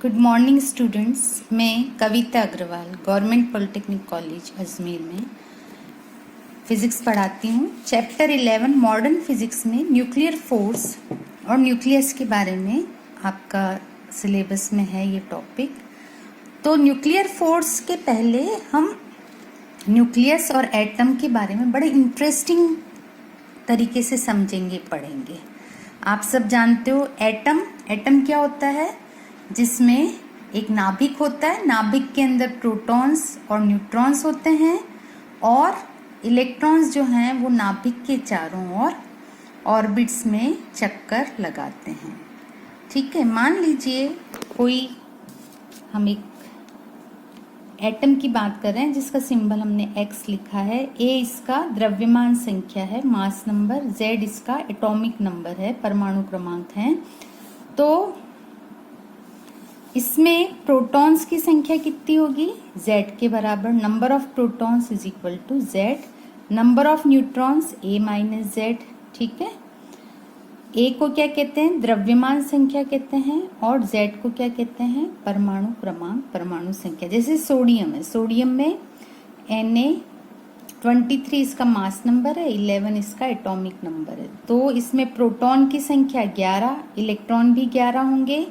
Good morning students. मैं Kavita Agarwal government polytechnic college Ajmer में physics पढ़ाती हूँ। चैप्टर 11 मॉडर्न फिज़िक्स में न्यूक्लियर फोर्स और न्यूक्लियस के बारे में आपका सिलेबस में है ये टॉपिक। तो न्यूक्लियर फोर्स के पहले हम न्यूक्लियस और एटम के बारे में बड़े इंटरेस्टिंग तरीके से समझेंगे, पढ़ेंगे। आप सब जानते हो एटम क्या होता है, जिसमें एक नाभिक होता है। नाभिक के अंदर प्रोटॉन्स और न्यूट्रॉन्स होते हैं और इलेक्ट्रॉन्स जो हैं वो नाभिक के चारों ओर ऑर्बिट्स में चक्कर लगाते हैं। ठीक है, मान लीजिए कोई हम एक एटम की बात कर रहे हैं जिसका सिंबल हमने X लिखा है। A इसका द्रव्यमान संख्या है, मास नंबर। Z इसका एटॉमिक नंबर है, परमाणु क्रमांक है। तो इसमें प्रोटॉन्स की संख्या कितनी होगी? Z के बराबर। Number of protons is equal to Z। Number of neutrons A minus Z। ठीक है, A को क्या कहते हैं? द्रव्यमान संख्या कहते हैं, और Z को क्या कहते हैं? परमाणु क्रमांक, परमाणु संख्या। जैसे सोडियम है, सोडियम में Na23 इसका मास नंबर है, 11 इसका एटॉमिक नंबर है। तो इसमें प्रोटॉन की संख्या 11, इलेक्ट्रॉन भी 11 होंगे।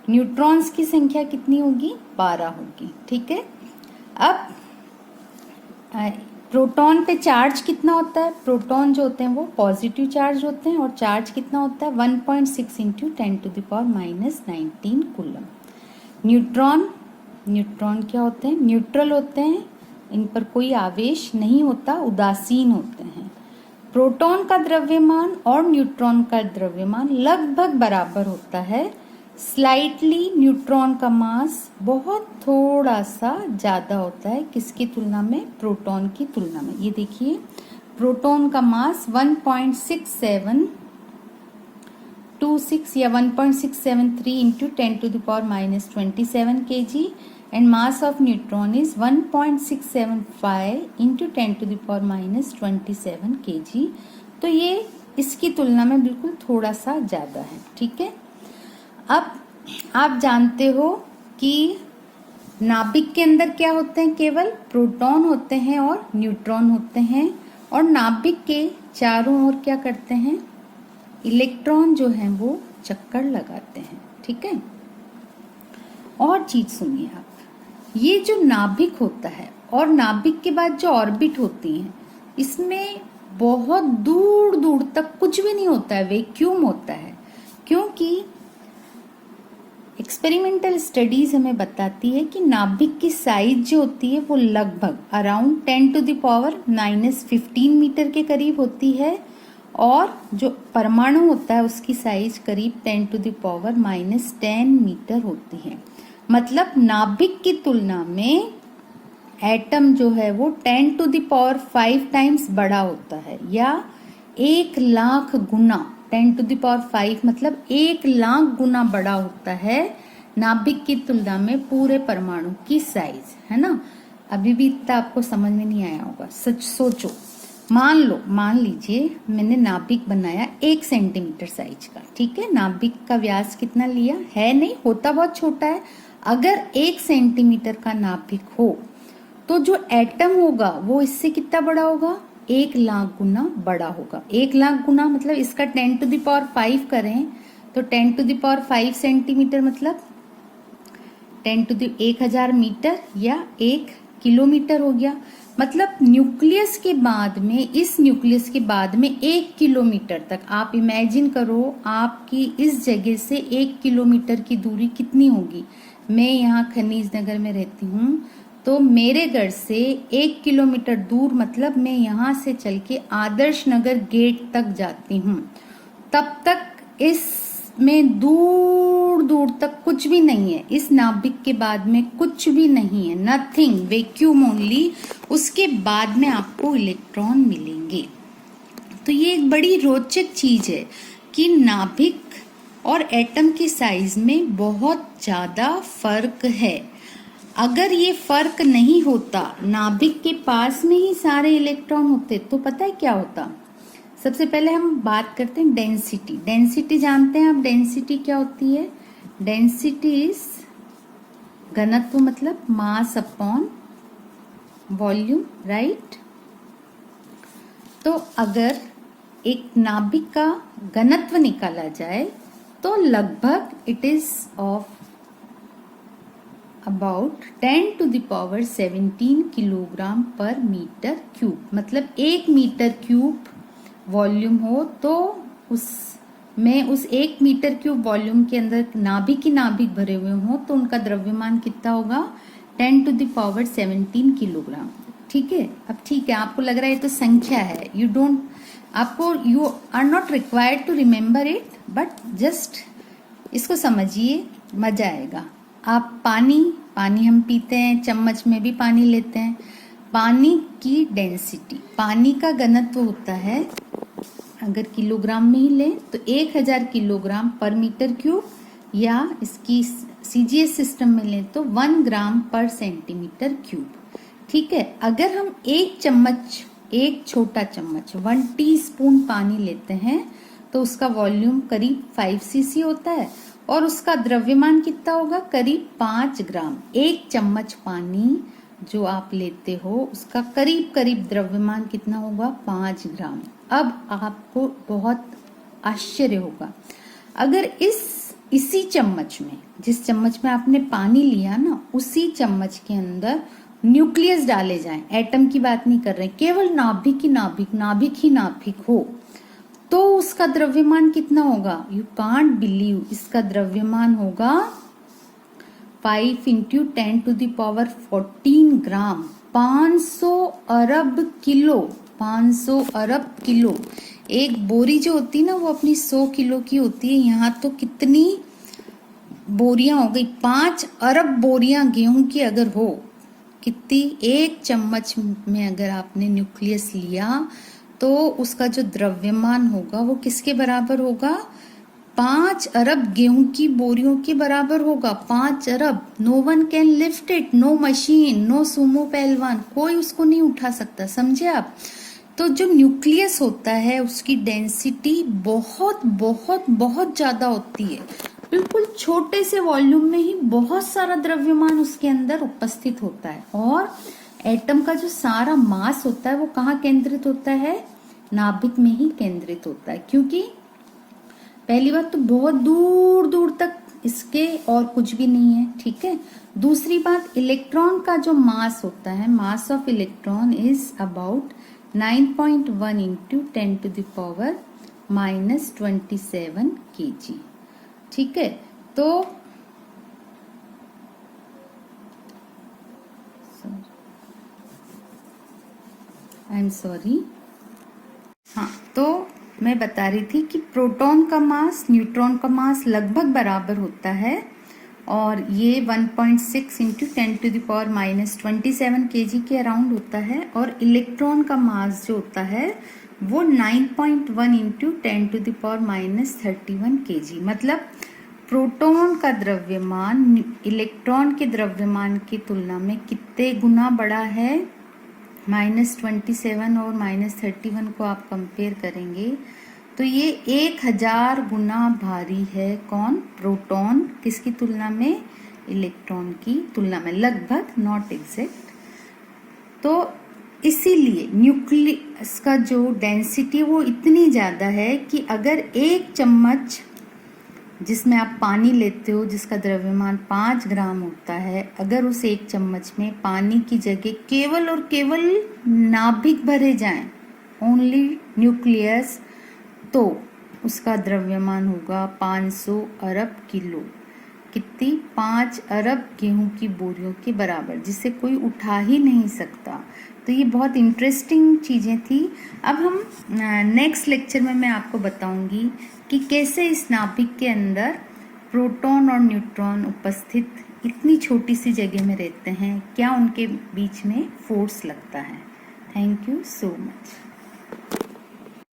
न्यूट्रॉन्स की संख्या कितनी होगी? 12 होगी। ठीक है, अब प्रोटॉन पे चार्ज कितना होता है? प्रोटॉन जो होते हैं वो पॉजिटिव चार्ज होते हैं, और चार्ज कितना होता है? 1.6 इंटू 10⁻⁻19 कूलम। न्यूट्रॉन क्या होते हैं? न्यूट्रल होते हैं, इन पर कोई आवेश नहीं होता, उदासीन होते हैं। प्रोटॉन का द्रव्यमान और न्यूट्रॉन का द्रव्यमान लगभग बराबर होता है। स्लाइटली न्यूट्रॉन का मास बहुत थोड़ा सा ज्यादा होता है, किसकी तुलना में? प्रोटॉन की तुलना में। ये देखिए, प्रोटॉन का मास 1.6726 या 1.673 into 10⁻⁻27 kg, and mass of neutron is 1.675 into 10⁻⁻27 kg। तो ये इसकी तुलना में बिल्कुल थोड़ा सा ज्यादा है। ठीक है, अब आप जानते हो कि नाभिक के अंदर क्या होते हैं? केवल प्रोटॉन होते हैं और न्यूट्रॉन होते हैं, और नाभिक के चारों ओर क्या करते हैं? इलेक्ट्रॉन जो हैं वो चक्कर लगाते हैं। ठीक है, और चीज सुनिए आप, ये जो नाभिक होता है और नाभिक के बाद जो ऑर्बिट होती हैं, इसमें बहुत दूर दूर तक कुछ भी नहीं होता है, वैक्यूम होता है। क्योंकि एक्सपेरिमेंटल स्टडीज हमें बताती है कि नाभिक की साइज जो होती है वो लगभग अराउंड 10⁻⁻15 मीटर के करीब होती है, और जो परमाणु होता है उसकी साइज करीब 10⁻⁻10 मीटर होती है। मतलब नाभिक की तुलना में एटम जो है वो 10⁵ टाइम्स बड़ा होता है, या 1,00,000 गुना। 10⁵ मतलब 1,00,000 गुना बड़ा होता है नाभिक की तुलना में पूरे परमाणु की साइज, है ना। अभी भी इतना आपको समझ में नहीं आया होगा। सच सोचो, मान लीजिए मैंने नाभिक बनाया 1 सेंटीमीटर साइज का। ठीक है, नाभिक का व्यास कितना लिया है? नहीं, होता बहुत छोटा है। अगर 1 सेंटीमीटर का नाभिक हो तो जो एटम होगा वो इससे कितना बड़ा होगा? 1,00,000 गुना बड़ा होगा। 1,00,000 गुना मतलब इसका 10⁵ करें तो 10⁵ सेंटीमीटर मतलब 10⁻1000 मीटर या 1 किलोमीटर हो गया। मतलब न्यूक्लियस के बाद में, इस न्यूक्लियस के बाद में 1 किलोमीटर तक, आप इमेजिन करो आपकी इस जगह से 1 किलोमीटर की दूरी कितनी होगी। मैं यहाँ खनीज नगर में रहती हूँ, तो मेरे घर से 1 किलोमीटर दूर मतलब मैं यहाँ से चल के आदर्श नगर गेट तक जाती हूँ। तब तक इसमें दूर दूर तक कुछ भी नहीं है, इस नाभिक के बाद में कुछ भी नहीं है, नथिंग, वैक्यूम ओनली। उसके बाद में आपको इलेक्ट्रॉन मिलेंगे। तो ये एक बड़ी रोचक चीज है कि नाभिक और एटम की साइज में बहुत ज्यादा फर्क है। अगर ये फर्क नहीं होता, नाभिक के पास में ही सारे इलेक्ट्रॉन होते, तो पता है क्या होता? सबसे पहले हम बात करते हैं डेंसिटी। डेंसिटी जानते हैं आप? डेंसिटी क्या होती है? डेंसिटी इज घनत्व मतलब मास अपॉन वॉल्यूम, राइट। तो अगर एक नाभिक का घनत्व निकाला जाए तो लगभग it is of about 10 to the power 17 kilogram per metre cube. मतलब 1 मीटर क्यूब वॉल्यूम हो तो उसमें उस 1 मीटर क्यूब वॉल्यूम के अंदर नाभिक ही नाभिक भरे हुए हो तो उनका द्रव्यमान कितना होगा, 10 टू द पावर 17 किलोग्राम। ठीक है। अब ठीक है, आपको लग रहा है ये तो संख्या है, you are not required to remember it, but just इसको समझिए, मजा आएगा। आप पानी हम पीते हैं, चम्मच में भी पानी लेते हैं। पानी की डेंसिटी, पानी का घनत्व होता है, अगर किलोग्राम में ही लें तो 1000 किलोग्राम पर मीटर क्यूब, या इसकी सीजीएस सिस्टम में लें तो 1 ग्राम पर सेंटीमीटर क्यूब। ठीक है। अगर हम एक छोटा चम्मच 1 टीस्पून पानी लेते हैं तो उसका वॉल्यूम करीब 5 सीसी होता है और उसका द्रव्यमान कितना होगा, करीब 5 ग्राम। एक चम्मच पानी जो आप लेते हो उसका करीब करीब द्रव्यमान कितना होगा, 5 ग्राम। अब आपको बहुत आश्चर्य होगा, अगर इसी चम्मच में, जिस चम्मच में आपने पानी लिया ना, उसी चम्मच के अंदर न्यूक्लियस डाले जाएं, एटम की बात नहीं कर रहे, केवल नाभिक ही नाभिक हो तो उसका द्रव्यमान कितना होगा, यू कांट बिलीव, इसका द्रव्यमान होगा 5 into 10 to the power 14 gram, 500 अरब किलो। 500 अरब किलो। एक बोरी जो होती है ना वो अपनी 100 किलो की होती है, यहाँ तो कितनी बोरियां हो गई, 5 अरब बोरियां गेहूं की अगर हो, कितनी, एक चम्मच में अगर आपने न्यूक्लियस लिया तो उसका जो द्रव्यमान होगा वो किसके बराबर होगा, 5 अरब गेहूं की बोरियों के बराबर होगा। 5 अरब। No one can lift it, no machine, no sumo पहलवान, कोई उसको नहीं उठा सकता, समझे आप। तो जो न्यूक्लियस होता है उसकी डेंसिटी बहुत बहुत बहुत ज्यादा होती है, बिल्कुल छोटे से वॉल्यूम में ही बहुत सारा द्रव्यमान उसके अंदर उपस्थित होता है। और एटम का जो सारा मास होता है वो कहाँ केंद्रित होता है, नाभिक में ही केंद्रित होता है, क्योंकि पहली बात तो बहुत दूर दूर तक इसके और कुछ भी नहीं है। ठीक है। दूसरी बात, इलेक्ट्रॉन का जो मास होता है, mass of electron is about 9.1 into 10 to the power -27 kg। ठीक है। तो आई एम सॉरी, हाँ, तो मैं बता रही थी कि प्रोटॉन का मास न्यूट्रॉन का मास लगभग बराबर होता है और ये 1.6 into 10 to the power -27 kg के अराउंड होता है, और इलेक्ट्रॉन का मास जो होता है वो 9.1 into 10 to the power -31 kg। मतलब प्रोटॉन का द्रव्यमान इलेक्ट्रॉन के द्रव्यमान की तुलना में कितने गुना बड़ा है, -27 और -31 को आप कंपेयर करेंगे तो ये 1000 गुना भारी है। कौन, प्रोटॉन, किसकी तुलना में, इलेक्ट्रॉन की तुलना में, लगभग, नॉट एग्जैक्ट। तो इसीलिए न्यूक्लियस का जो डेंसिटी वो इतनी ज्यादा है कि अगर एक चम्मच जिसमें आप पानी लेते हो जिसका द्रव्यमान 5 ग्राम होता है, अगर उस एक चम्मच में पानी की जगह केवल और केवल नाभिक भरे जाएं, ओनली न्यूक्लियस, तो उसका द्रव्यमान होगा 500 अरब किलो। कितनी, 5 अरब गेहूं की बोरियों के बराबर, जिसे कोई उठा ही नहीं सकता। तो ये बहुत इंटरेस्टिंग चीज़ें थी। अब हम नेक्स्ट लेक्चर में मैं आपको बताऊंगी कि कैसे इस नाभिक के अंदर प्रोटॉन और न्यूट्रॉन उपस्थित इतनी छोटी सी जगह में रहते हैं, क्या उनके बीच में फोर्स लगता है। Thank you so much.